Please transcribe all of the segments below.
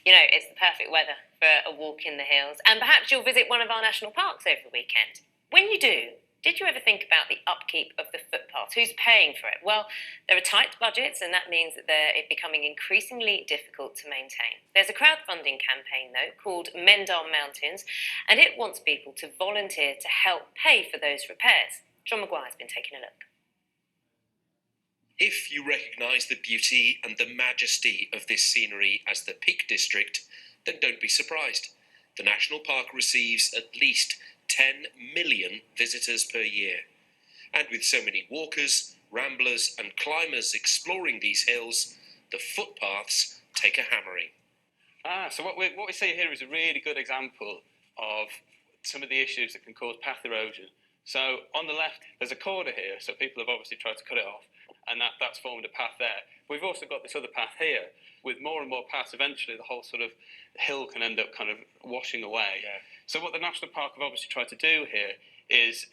You know, it's the perfect weather for a walk in the hills, and perhaps you'll visit one of our national parks over the weekend. When you do, did you ever think about the upkeep of the footpaths? Who's paying for it? Well, there are tight budgets, and that means that they're becoming increasingly difficult to maintain. There's a crowdfunding campaign, though, called Mend Our Mountains, and it wants people to volunteer to help pay for those repairs. John Maguire's been taking a look. If you recognise the beauty and the majesty of this scenery as the Peak District, then don't be surprised. The National Park receives at least 10 million visitors per year. And with so many walkers, ramblers and climbers exploring these hills, the footpaths take a hammering. So what we see here is a really good example of some of the issues that can cause path erosion. So on the left, there's a corner here, so people have obviously tried to cut it off, and that's formed a path there. We've also got this other path here. With more and more paths, eventually the whole sort of hill can end up kind of washing away. Yeah. So what the National Park have obviously tried to do here is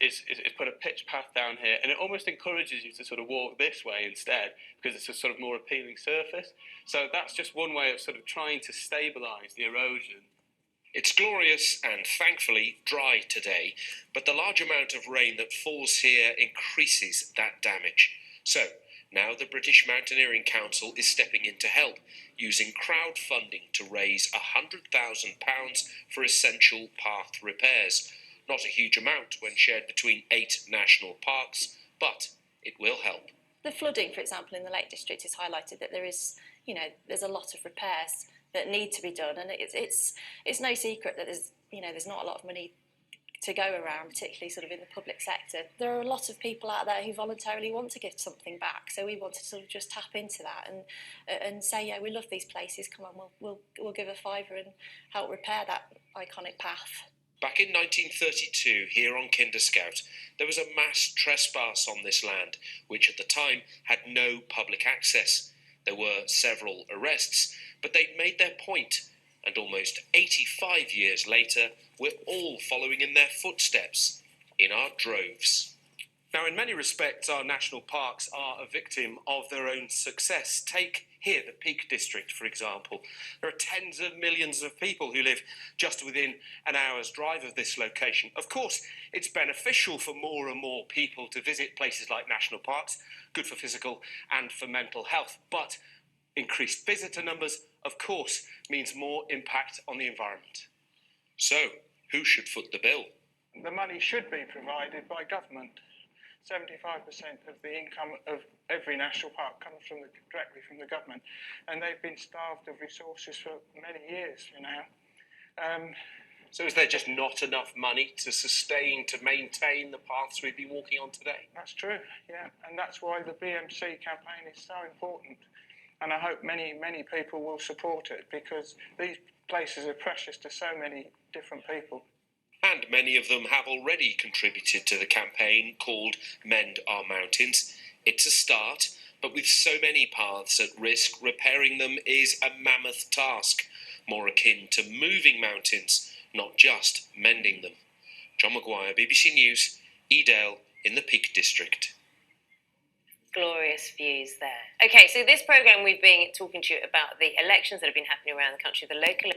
put a pitch path down here, and it almost encourages you to sort of walk this way instead, because it's a sort of more appealing surface. So that's just one way of sort of trying to stabilise the erosion. It's glorious and thankfully dry today, but the large amount of rain that falls here increases that damage. So, now the British Mountaineering Council is stepping in to help, using crowdfunding to raise £100,000 for essential path repairs. Not a huge amount when shared between 8 national parks, but it will help. The flooding, for example, in the Lake District is highlighted that there's a lot of repairs that need to be done, and it's no secret that there's not a lot of money to go around, particularly sort of in the public sector. There are a lot of people out there who voluntarily want to give something back, so we want to sort of just tap into that and say, yeah, we love these places, come on, we'll give a fiver and help repair that iconic path. Back in 1932, here on Kinderscout, there was a mass trespass on this land, which at the time had no public access. There were several arrests, but they'd made their point, and almost 85 years later, we're all following in their footsteps, in our droves. Now, in many respects, our national parks are a victim of their own success. Take here the Peak District, for example. There are tens of millions of people who live just within an hour's drive of this location. Of course, it's beneficial for more and more people to visit places like national parks, good for physical and for mental health. But increased visitor numbers, of course, means more impact on the environment. So, who should foot the bill? The money should be provided by government. 75% of the income of every national park comes directly from the government, and they've been starved of resources for many years now. So is there just not enough money to maintain the paths we've been walking on today? That's true, yeah, and that's why the BMC campaign is so important. And I hope many, many people will support it, because these places are precious to so many different people. And many of them have already contributed to the campaign called Mend Our Mountains. It's a start, but with so many paths at risk, repairing them is a mammoth task, more akin to moving mountains, not just mending them. John Maguire, BBC News, Edale in the Peak District. Glorious views there. Okay, so this programme we've been talking to you about the elections that have been happening around the country, the local